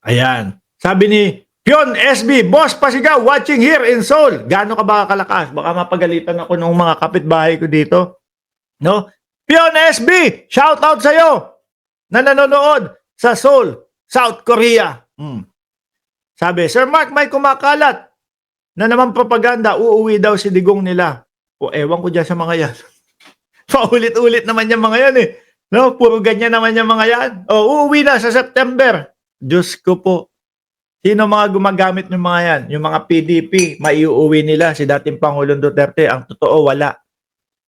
Ayan. Sabi ni Pion SB, Boss Pasigaw, watching here in Seoul. Gaano ka ba kalakas? Baka mapagalitan ako ng mga kapitbahay ko dito. No? Pion SB, shout out sa'yo na nanonood sa Seoul, South Korea. Sabi, Sir Mark, may kumakalat na naman propaganda, uuwi daw si Digong nila. O ewan ko dyan sa mga yan. Paulit-ulit naman yung mga yan eh. No, puro ganyan naman yung mga yan. O, uuwi na sa September. Diyos ko po. Sino mga gumagamit ng mga yan? Yung mga PDP, maiuwi nila si dating Pangulong Duterte. Ang totoo, wala.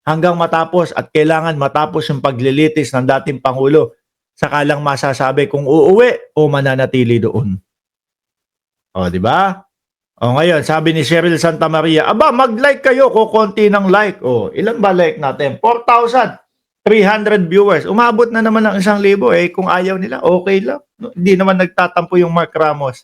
Hanggang matapos at kailangan matapos yung paglilitis ng dating Pangulo. Saka lang masasabi kung uuwi o mananatili doon. O, di ba? O, ngayon, sabi ni Cheryl Santa Maria, aba, mag-like kayo, kukunti ng like. O, ilan ba like natin? 4,300 viewers. Umabot na naman ng 1,000 eh. Kung ayaw nila, okay lang. Hindi naman nagtatampo yung Mark Ramos.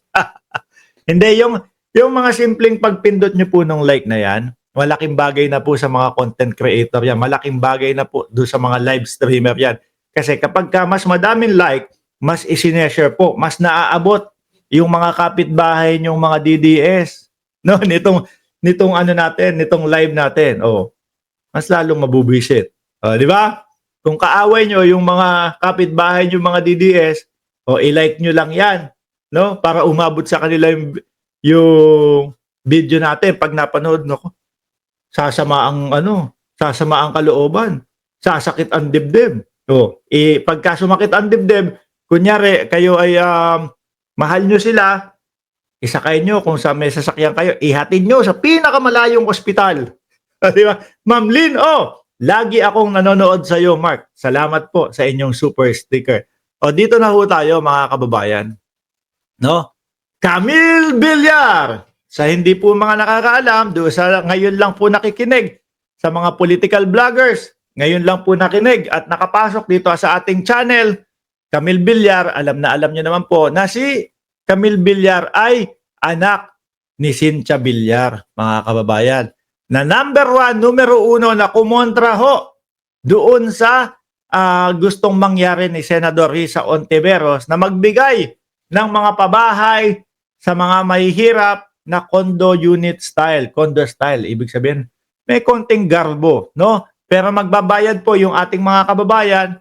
Hindi, yung mga simpleng pagpindot nyo po ng like na yan, malaking bagay na po sa mga content creator yan. Malaking bagay na po doon sa mga live streamer yan. Kasi kapag ka mas madaming like, mas isineshare po, mas naaabot yung mga kapitbahay yung mga DDS. No, nitong ano natin, nitong live natin. Oh, mas lalong mabubwisit. Oh, di ba? Kung kaaway nyo yung mga kapitbahay yung mga DDS, oh, i-like nyo lang 'yan, no? Para umabot sa kanila yung video natin pag napanood, no? Sasama ang kalooban. Sasakit ang dibdib. Oh, pagka sumakit ang dibdib, kunyari kayo ay mahal nyo sila, isakay nyo kung sa may sasakyan kayo, ihatid nyo sa pinakamalayong ospital. Di ba? Ma'am Lynn, lagi akong nanonood sa iyo, Mark. Salamat po sa inyong super sticker. O, dito na ho tayo, mga kababayan. No? Camille Villar. Sa hindi po mga nakakaalam, ngayon lang po nakikinig sa mga political vloggers. Ngayon lang po nakinig at nakapasok dito sa ating channel. Camille Villar, alam na alam niyo naman po na si Camille Villar ay anak ni Cynthia Villar, mga kababayan. Na numero 1 na kumontra ho doon sa gustong mangyari ni Senador Risa Hontiveros na magbigay ng mga pabahay sa mga mahihirap na condo unit style, condo style. Ibig sabihin, may konting garbo, no? Pero magbabayad po yung ating mga kababayan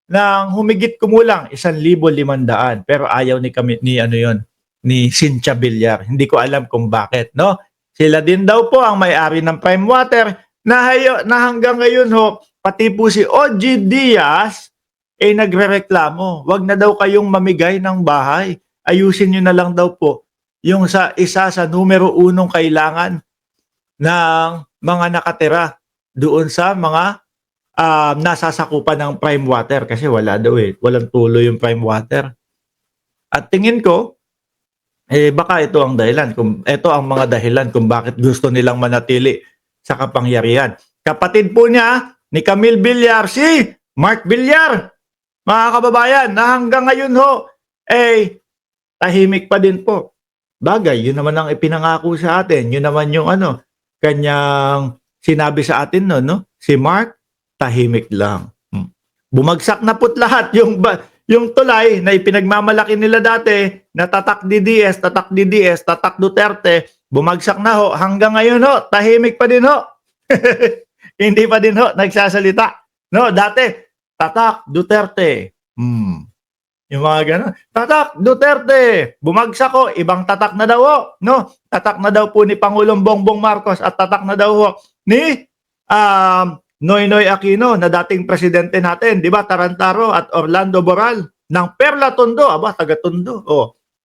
ng humigit kumulang 1,500. Pero ayaw ni Cynthia Villar. Hindi ko alam kung bakit, no? Sila din daw po ang may-ari ng Prime Water na hanggang ngayon ho, pati po si OG Diaz ay nagrereklamo. Wag na daw kayong mamigay ng bahay. Ayusin nyo na lang daw po yung isa sa numero 1 kailangan ng mga nakatira doon sa mga nasasakupan ng Prime Water kasi wala daw walang tuloy yung Prime Water. At tingin ko, baka ito ang dahilan, ito ang mga dahilan kung bakit gusto nilang manatili sa kapangyarihan. Kapatid po niya ni Camille Villar, si Mark Villar, mga kababayan, na hanggang ngayon ho, tahimik pa din po. Bagay, yun naman ang ipinangako sa atin, yun naman yung kanyang sinabi sa atin no? Si Mark, tahimik lang. Bumagsak na po't lahat yung tulay na ipinagmamalaki nila dati na tatak DDS, tatak Duterte, bumagsak na ho. Hanggang ngayon ho, tahimik pa din ho. Hindi pa din ho nagsasalita. No, dati, tatak Duterte. Yung mga gano'n. Tatak Duterte. Bumagsak ho, ibang tatak na daw ho. No, tatak na daw po ni Pangulong Bongbong Marcos at tatak na daw ho ni Noynoy Aquino na dating presidente natin, di ba? Tarantaro at Orlando Boral ng Perla Tondo. Aba, taga Tondo.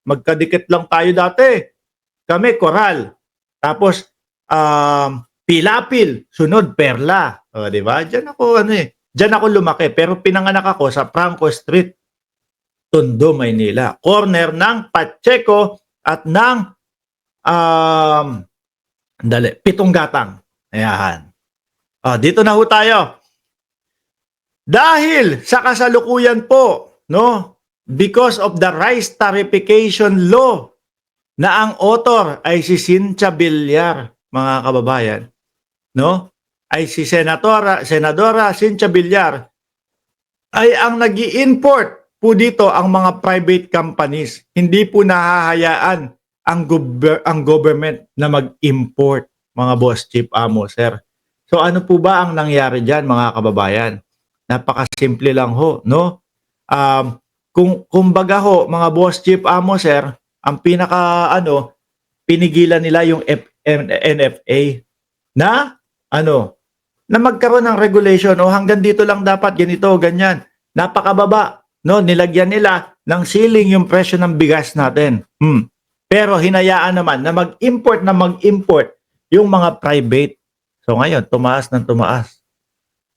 Magkadikit lang tayo dati. Kami, Coral. Tapos, Pilapil. Sunod, Perla. Di ba? Diyan ako lumaki. Pero pinanganak ako sa Franco Street, Tondo, Maynila. Corner ng Pacheco at ng Pitong Gatang. Ayan. Dito na ho tayo. Dahil sa kasalukuyan po, no, because of the rice tariffication law na ang author ay si Cynthia Villar, mga kababayan, no? Ay si Senadora Cynthia Villar ay ang nag-i-import po dito ang mga private companies. Hindi po nahahayaan ang government na mag-import, mga boss chief amo, sir. So ano po ba ang nangyari diyan, mga kababayan? Napakasimple lang ho, no? Kung kumbaga ho, mga boss chief amo, sir, ang pinaka pinigilan nila yung NFA na na magkaroon ng regulation o hanggang dito lang dapat ganito ganyan. Napakababa, no? Nilagyan nila ng ceiling yung presyo ng bigas natin. Pero hinayaan naman na mag-import yung mga private. So ngayon, tumaas ng tumaas.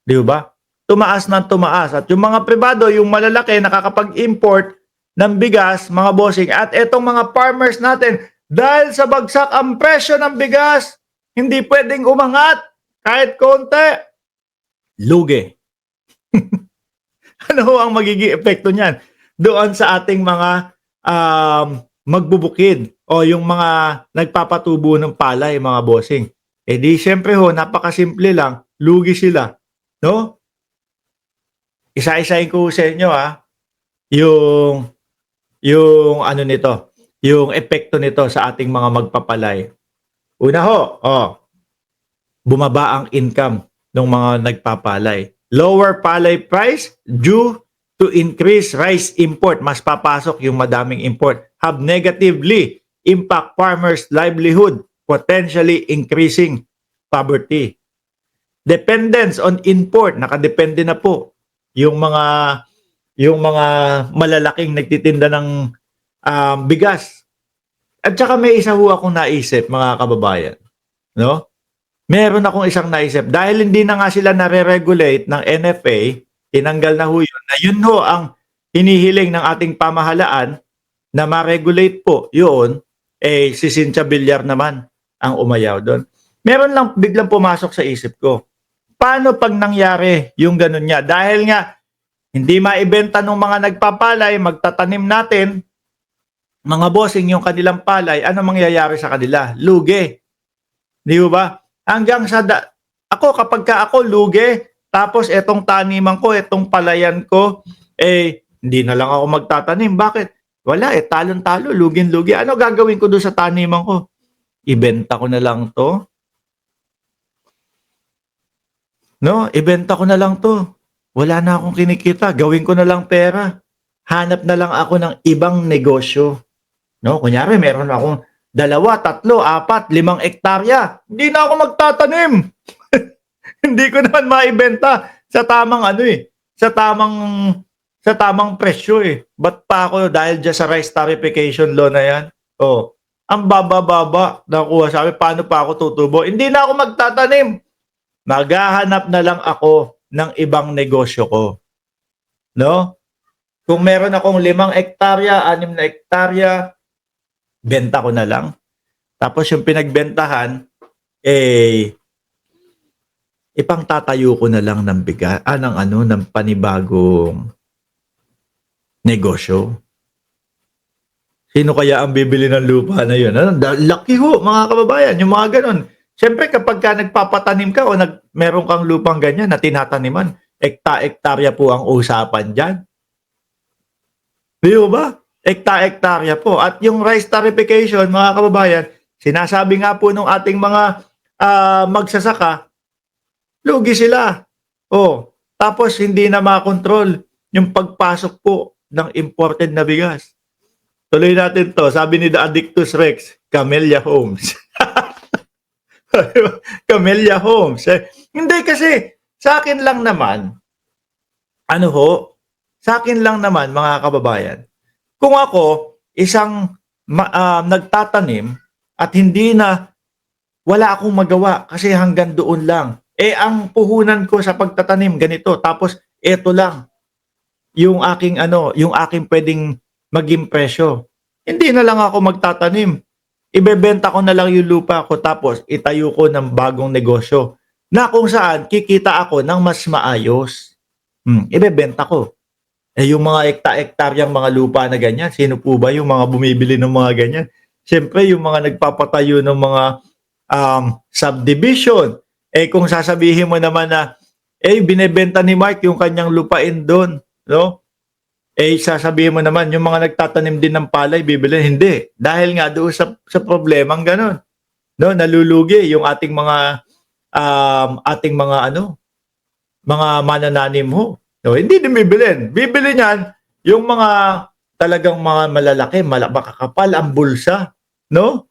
Di ba? Tumaas ng tumaas. At yung mga pribado, yung malalaki, nakakapag-import ng bigas, mga bossing. At etong mga farmers natin, dahil sa bagsak ang presyo ng bigas, hindi pwedeng umangat kahit konti. Lugi. Ano ang magiging epekto niyan? Doon sa ating mga magbubukid o yung mga nagpapatubo ng palay, mga bossing. Eh di syempre ho, napakasimple lang, lugi sila. No? Isa-isahin ko sa inyo yung ano nito, yung epekto nito sa ating mga magpapalay. Una ho, bumaba ang income ng mga nagpapalay. Lower palay price due to increased rice import. Mas papasok yung madaming import. Have negatively impact farmers' livelihood, potentially increasing poverty. Dependence on import. Nakadepende na po yung mga malalaking nagtitinda ng bigas. At saka may isa ho akong naisip, mga kababayan. No? Meron akong isang naisip. Dahil hindi na nga sila nare-regulate ng NFA, tinanggal na ho yun. Na yun ho ang hinihiling ng ating pamahalaan na ma-regulate po yun, si Cynthia Villar naman ang umayaw doon. Meron lang biglang pumasok sa isip ko. Paano pag nangyari yung ganun niya? Dahil nga, hindi maibenta ng mga nagpapalay, magtatanim natin, mga bossing yung kanilang palay, ano mangyayari sa kanila? Lugi. Di ba? Hanggang sa ako kapag ako lugi, tapos etong taniman ko, etong palayan ko, hindi na lang ako magtatanim. Bakit? Wala talon-talo, lugin-lugi. Ano gagawin ko doon sa taniman ko? Ibenta ko na lang to. No, ibenta ko na lang to. Wala na akong kinikita, gawin ko na lang pera. Hanap na lang ako ng ibang negosyo. No, kunyari meron akong 2, 3, 4, 5 hektarya. Hindi na ako magtatanim. Hindi ko naman maibenta sa tamang sa tamang presyo Ba't pa ako dahil dyan sa rice tarification law na yan? Ang baba-baba nakuha sabi, paano pa ako tutubo? Hindi na ako magtatanim. Maghahanap na lang ako ng ibang negosyo ko. No? Kung meron akong 5 hektarya, 6 na hektarya, benta ko na lang. Tapos yung pinagbentahan, ipangtatayo ko na lang ng ng panibagong negosyo. Sino kaya ang bibili ng lupa na yun? Laki ho, mga kababayan, yung mga ganon. Siyempre, kapag ka nagpapatanim ka o meron kang lupang ganyan na tinataniman, hektarya po ang usapan dyan. Di ba? Hektarya po. At yung rice tarification, mga kababayan, sinasabi nga po ng ating mga magsasaka, lugi sila. Tapos hindi na makontrol yung pagpasok po ng imported na bigas. Tuloy natin to. Sabi ni The Addictus Rex, Camellia Homes. Camellia Homes. Hindi kasi, sa akin lang naman, sa akin lang naman, mga kababayan, kung ako, isang nagtatanim at wala akong magawa kasi hanggang doon lang. Ang puhunan ko sa pagtatanim, ganito. Tapos, eto lang. Yung aking pwedeng maging presyo. Hindi na lang ako magtatanim. Ibebenta ko na lang yung lupa ko tapos itayo ko ng bagong negosyo na kung saan kikita ako ng mas maayos. Ibebenta ko. Yung mga hektaryang mga lupa na ganyan, sino po ba yung mga bumibili ng mga ganyan? Siyempre, yung mga nagpapatayo ng mga subdivision. Kung sasabihin mo naman na, binebenta ni Mark yung kanyang lupain doon, no? Sasabihin mo naman, yung mga nagtatanim din ng palay, bibili. Hindi. Dahil nga doon sa problemang ganun. No, nalulugi yung ating mga mga manananim ho. No, hindi din bibili. Bibili niyan yung mga talagang mga malalaki, makakapal ang bulsa, no?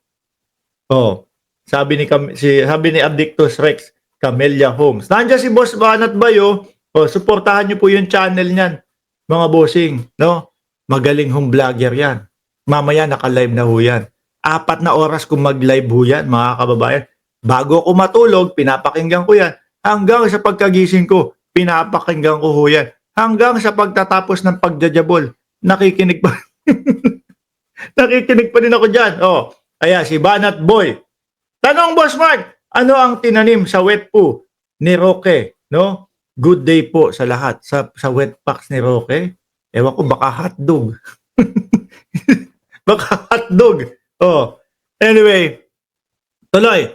Oh. Sabi ni Addictus Rex, Camellia Homes. Nandiyan si Boss Banat Bayo. Oh, suportahan niyo po yung channel niyan, mga bossing, no? Magaling hong vlogger 'yan. Mamaya naka-live na ho 'yan. 4 na oras kung mag-live ho 'yan, mga kababayan. Bago ako matulog, pinapakinggan ko 'yan. Hanggang sa pagkagising ko, pinapakinggan ko ho 'yan. Hanggang sa pagtatapos ng pagjajabol, nakikinig pa. Nakikinig pa din ako diyan. Oh, ayan si Banat Boy. Tanong Boss Mark, ano ang tinanim sa wet po ni Roque, no? Good day po sa lahat. Sa wet packs ni Roque. Ewan ko, baka hotdog. Baka hotdog. Oh. Anyway, tuloy.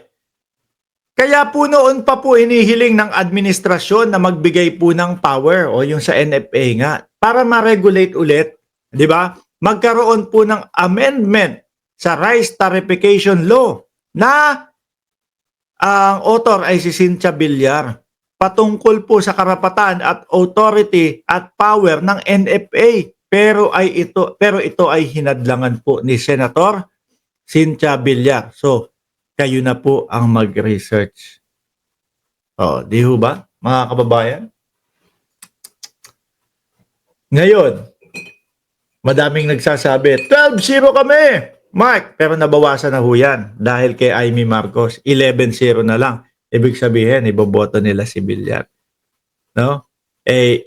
Kaya po noon pa po hinihiling ng administrasyon na magbigay po ng power o yung sa NFA nga para ma-regulate ulit, di ba? Magkaroon po ng amendment sa rice tarification law na ang author ay si Cynthia Villar patungkol po sa karapatan at authority at power ng NFA, pero ito ay hinadlangan po ni Senator Cynthia Villar. So kayo na po ang mag-research. Oh, di ho ba, mga kababayan? Ngayon, madaming nagsasabi, 12-0 kami, Mark, pero nabawasan na ho yan dahil kay Amy Marcos, 11-0 na lang. Ibig sabihin, iboboto nila si Villar. No?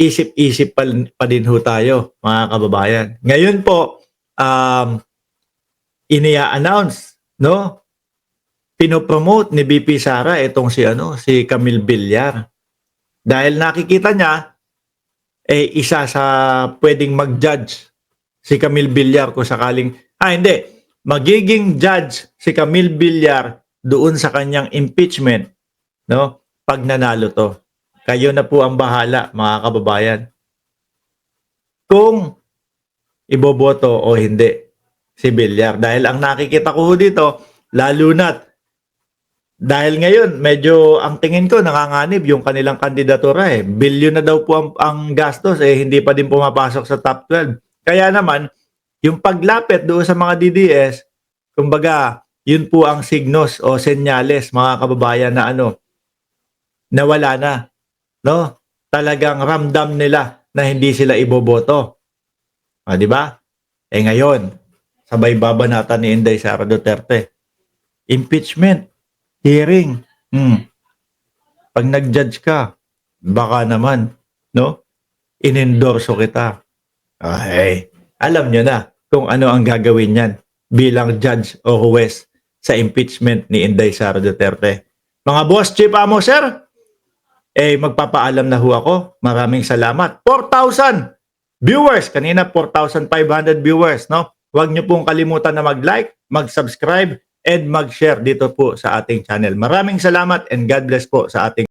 Isip-isip pa din ho tayo, mga kababayan. Ngayon po, inia-announce, no? Pinopromote ni BP Sara itong si Camille Villar. Dahil nakikita niya, isa sa pwedeng mag-judge si Camille Villar kung sakaling, hindi, magiging judge si Camille Villar doon sa kanyang impeachment, no? Pag nanalo to. Kayo na po ang bahala, mga kababayan. Kung iboboto o hindi si Villar. Dahil ang nakikita ko dito, lalo na't dahil ngayon, medyo ang tingin ko nanganganib yung kanilang kandidatura eh. Bilyon na daw po ang gastos hindi pa din pumapasok sa top 12. Kaya naman, yung paglapit doon sa mga DDS, kumbaga, yun po ang signos o senyales, mga kababayan, na na wala na. No? Talagang ramdam nila na hindi sila iboboto. Di ba? Ngayon, sabay babanatan ni Inday Sara Duterte. Impeachment. Hearing. Pag nag-judge ka, baka naman, no? Inendorso kita. Alam nyo na kung ano ang gagawin niyan bilang judge o huwes sa impeachment ni Inday Sara Duterte. Mga boss, chief amo, sir, magpapaalam na ho ako. Maraming salamat. 4,000 viewers. Kanina, 4,500 viewers, no? Huwag nyo pong kalimutan na mag-like, mag-subscribe, and mag-share dito po sa ating channel. Maraming salamat and God bless po sa ating